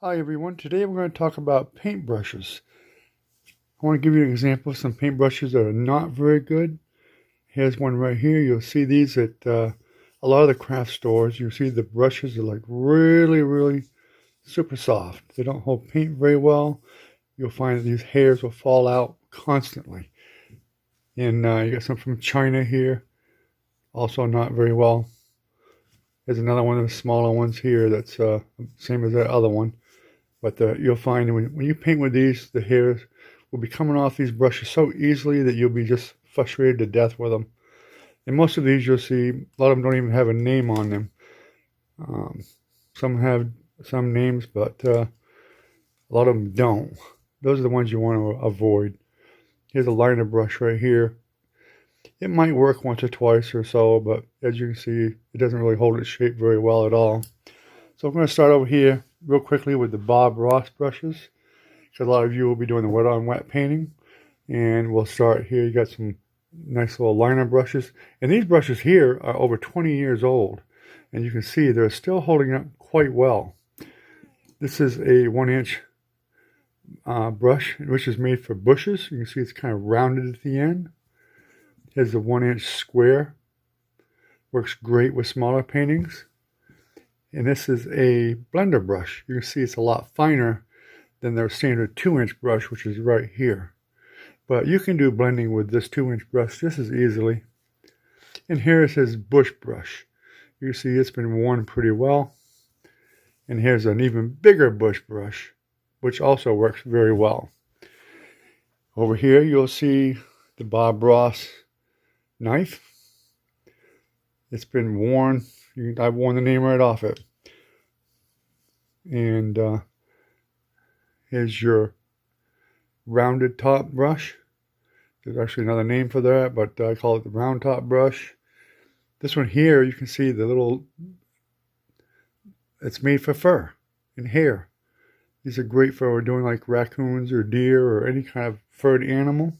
Hi everyone, today we're going to talk about paintbrushes. I want to give you an example of some paintbrushes that are not very good. Here's one right here. You'll see these at a lot of the craft stores. You'll see the brushes are like really super soft. They don't hold paint very well. You'll find that these hairs will fall out constantly. And you got some from China here, also not very well. There's another one of the smaller ones here that's same as that other one. But you'll find when you paint with these, the hairs will be coming off these brushes so easily that you'll be just frustrated to death with them. And most of these you'll see, a lot of them don't even have a name on them. Some have some names, but a lot of them don't. Those are the ones you want to avoid. Here's a liner brush right here. It might work once or twice or so, but as you can see, it doesn't really hold its shape very well at all. So I'm going to start over here real quickly with the Bob Ross brushes, because a lot of you will be doing the wet on wet painting. And we'll start here. You got some nice little liner brushes, and these brushes here are over 20 years old, and you can see they're still holding up quite well. This is a 1-inch brush, which is made for bushes. You can see it's kind of rounded at the end. Here's a 1-inch square. Works great with smaller paintings. And this is a blender brush. You can see it's a lot finer than their standard 2-inch brush, which is right here. But you can do blending with this 2-inch brush just as easily. And here is his bush brush. You see it's been worn pretty well. And here's an even bigger bush brush, which also works very well. Over here you'll see the Bob Ross knife. It's been worn. I've worn the name right off it. And here's your rounded top brush. There's actually another name for that, but I call it the round top brush. This one here, you can see the little, it's made for fur and hair. These are great for doing like raccoons or deer or any kind of furred animal.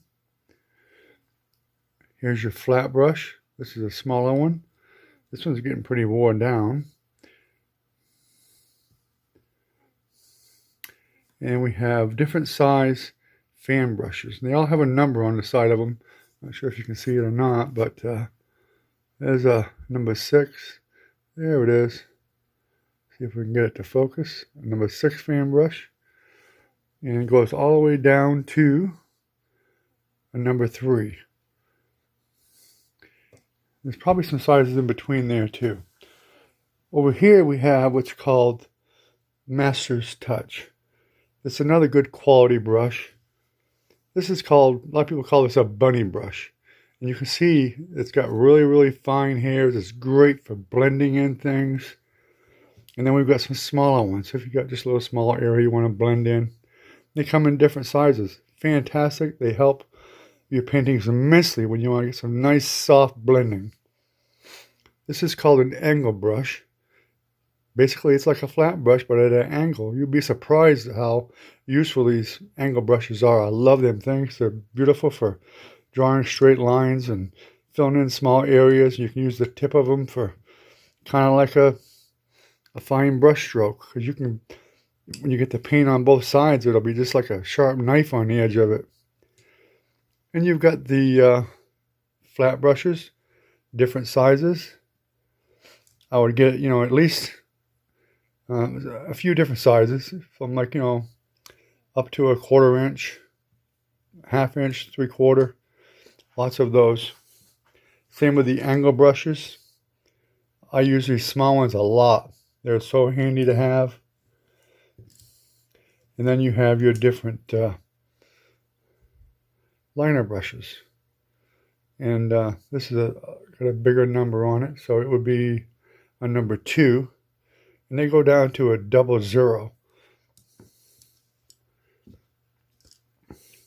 Here's your flat brush. This is a smaller one. This one's getting pretty worn down. And we have different size fan brushes. And they all have a number on the side of them. Not sure if you can see it or not, but there's a number 6. There it is. See if we can get it to focus. A number 6 fan brush. And it goes all the way down to a number 3. There's probably some sizes in between there too. Over here we have what's called Master's Touch. It's another good quality brush. This is called, a lot of people call this a bunny brush. And you can see it's got really fine hairs. It's great for blending in things. And then we've got some smaller ones. So if you've got just a little smaller area you want to blend in. They come in different sizes. Fantastic. They help your paintings immensely when you want to get some nice soft blending. This is called an angle brush. Basically, it's like a flat brush, but at an angle. You'll be surprised at how useful these angle brushes are. I love them things. They're beautiful for drawing straight lines and filling in small areas. You can use the tip of them for kind of like a fine brush stroke. Because you can, when you get the paint on both sides, it'll be just like a sharp knife on the edge of it. And you've got the flat brushes, different sizes. I would get, at least a few different sizes, from like, up to a 1/4 inch, 1/2 inch, 3/4. Lots of those. Same with the angle brushes. I use these small ones a lot. They're so handy to have. And then you have your different liner brushes. And this is got a bigger number on it, so it would be a number 2. And they go down to a 00.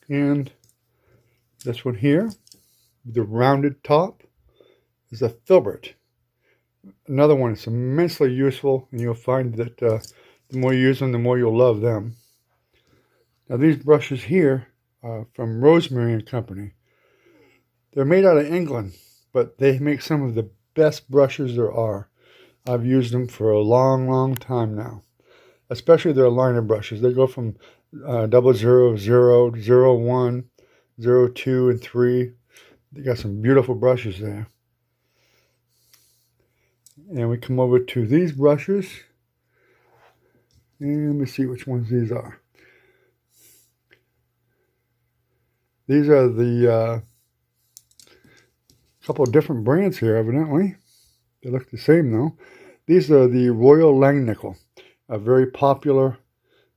And this one here, the rounded top, is a filbert. Another one that's immensely useful, and you'll find that the more you use them, the more you'll love them. Now these brushes here are from Rosemary and Company. They're made out of England, but they make some of the best brushes there are. I've used them for a long time now. especially their liner brushes. They go from 000, 0, 01, 02, and 3. They got some beautiful brushes there. And we come over to these brushes. And let me see which ones these are. These are the couple of different brands here, evidently. They look the same, though. These are the Royal Langnickel, a very popular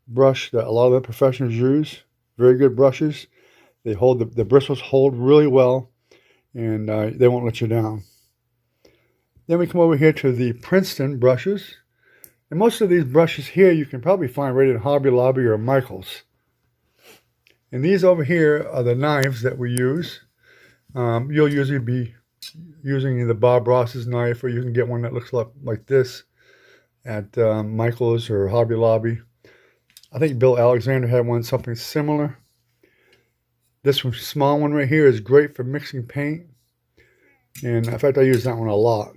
brush that a lot of the professionals use. Very good brushes. They hold the bristles hold really well, and they won't let you down. Then we come over here to the Princeton brushes. And most of these brushes here you can probably find right at Hobby Lobby or Michael's. And these over here are the knives that we use. You'll usually be using either Bob Ross's knife, or you can get one that looks like this at Michael's or Hobby Lobby. I think Bill Alexander had one, something similar. This one, small one right here, is great for mixing paint. And in fact, I use that one a lot.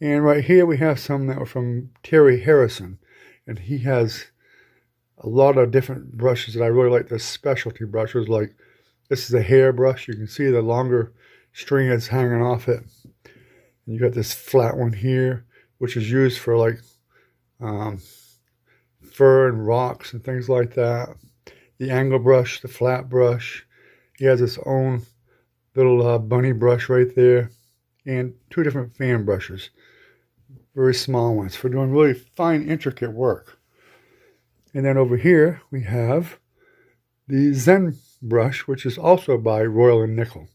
And right here we have some that were from Terry Harrison. And he has a lot of different brushes that I really like. The specialty brushes, like this is a hair brush. You can see the longer string that's hanging off it. And you got this flat one here, which is used for like fur and rocks and things like that. The angle brush, the flat brush. He has his own little bunny brush right there. And two different fan brushes. Very small ones for doing really fine, intricate work. And then over here we have the Zen brush, which is also by Royal and Nickel.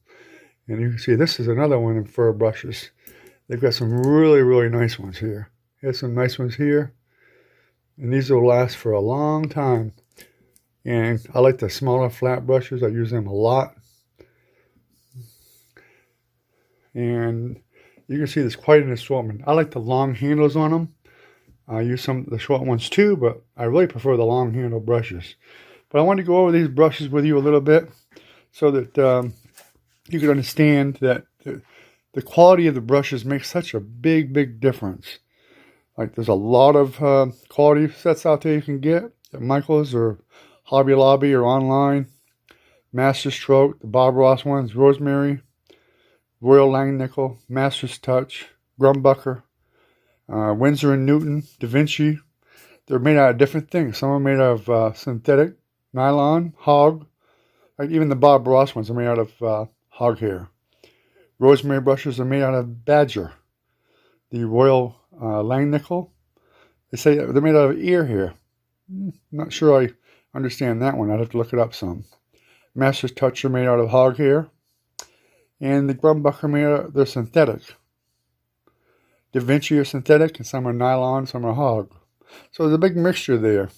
And you can see this is another one in fur brushes. They've got some really, really nice ones here. Here's some nice ones here. And these will last for a long time. And I like the smaller flat brushes. I use them a lot. And you can see there's quite an assortment. I like the long handles on them. I use some of the short ones too, but I really prefer the long handle brushes. But I want to go over these brushes with you a little bit so that you can understand that the quality of the brushes makes such a big, big difference. Like there's a lot of quality sets out there you can get at Michael's or Hobby Lobby or online. Master Stroke, the Bob Ross ones, Rosemary, Royal Langnickel, Master's Touch, Grumbucker, Winsor and Newton, Da Vinci. They're made out of different things. Some are made out of synthetic, nylon, hog. Like even the Bob Ross ones are made out of hog hair. Rosemary brushes are made out of badger. The Royal Langnickel, they say they're made out of ear hair. Not sure I understand that one. I'd have to look it up some. Master's Touch are made out of hog hair. And the Grumbucker, they're synthetic. Da Vinci are synthetic, and some are nylon, some are hog. So there's a big mixture there.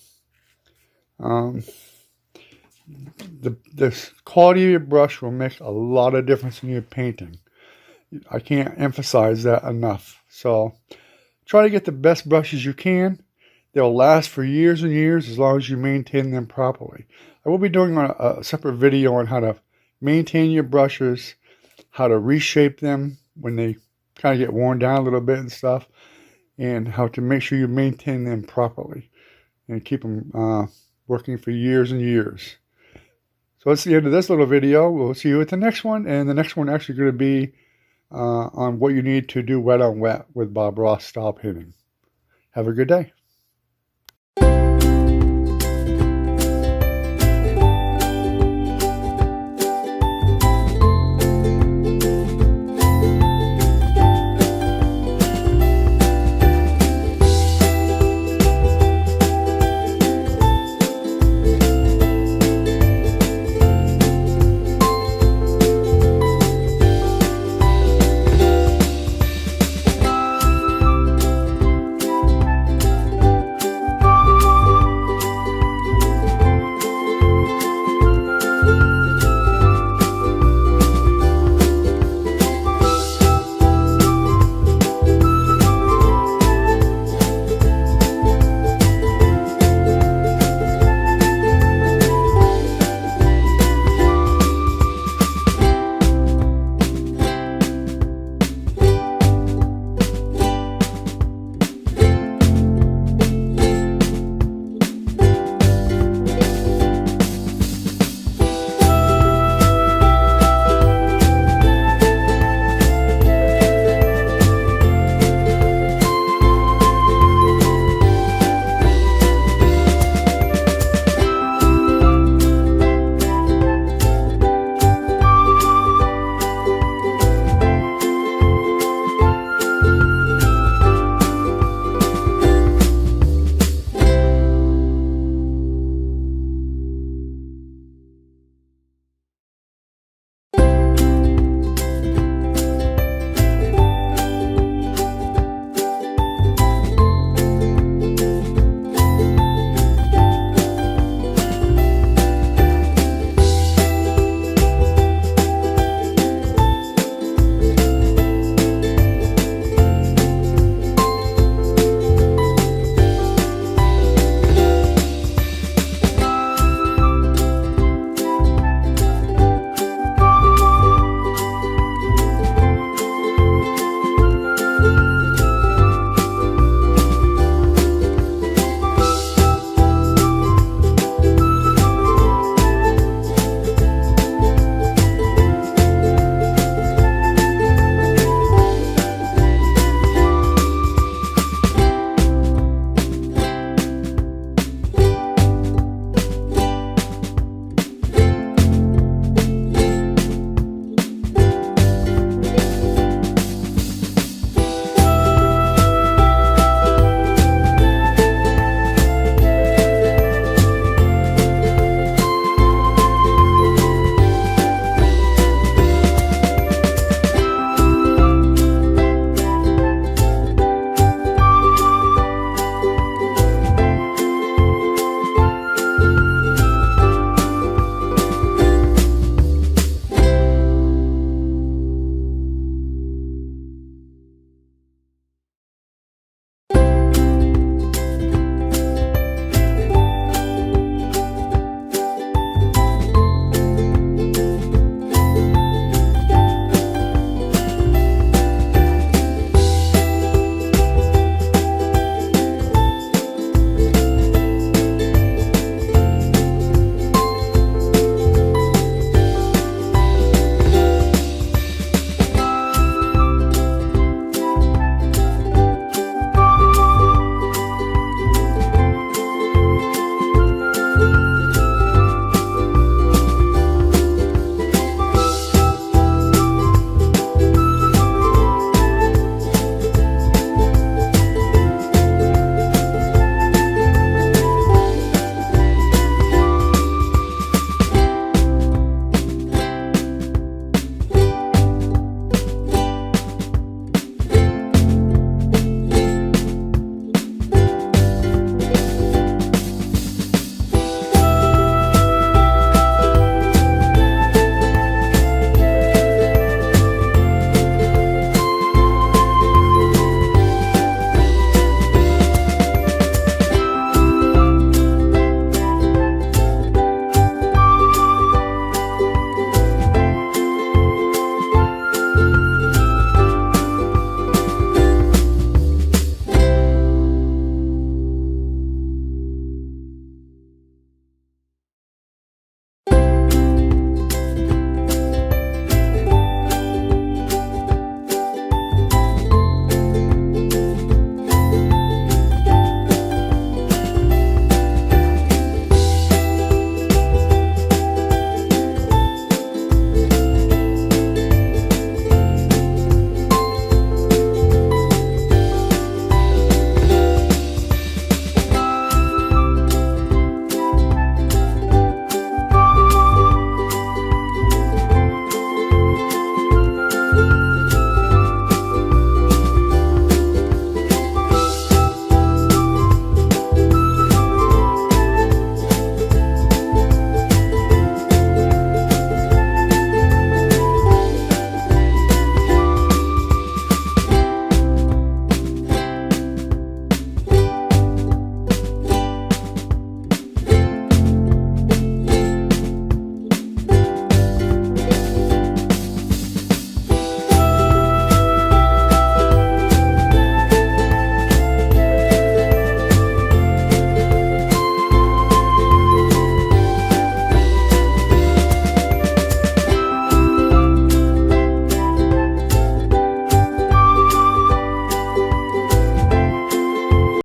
The quality of your brush will make a lot of difference in your painting. I can't emphasize that enough. So try to get the best brushes you can. They'll last for years and years as long as you maintain them properly. I will be doing a separate video on how to maintain your brushes, how to reshape them when they kind of get worn down a little bit and stuff, and how to make sure you maintain them properly and keep them working for years and years. So that's the end of this little video. We'll see you at the next one, and the next one actually going to be on what you need to do wet on wet with Bob Ross style painting. Have a good day.